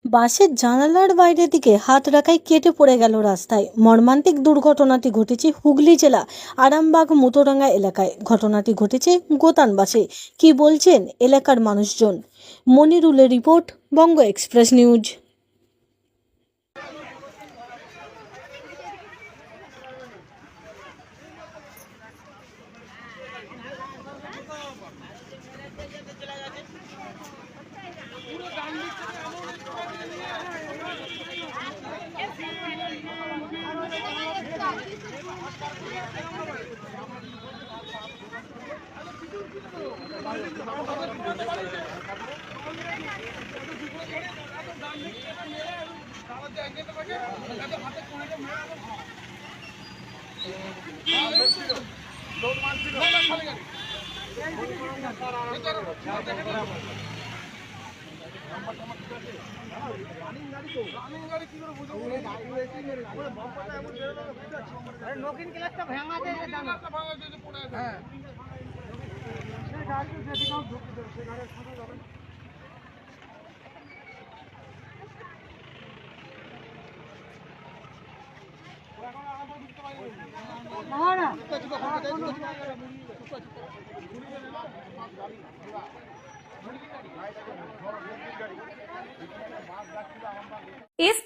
বাসের জানালার বাইরের দিকে হাত রাখায় কেটে পড়ে গেল রাস্তায়। মর্মান্তিক দুর্ঘটনাটি ঘটেছে হুগলি জেলা আরামবাগ মুতোডাঙ্গা এলাকায়। ঘটনাটি ঘটেছে গোতানবাসে। কি বলছেন এলাকার মানুষজন? মনিরুলের রিপোর্ট, বঙ্গ এক্সপ্রেস নিউজ। নকিন ক্লাসটা ভাঙা দেয় হ্যাঁ इस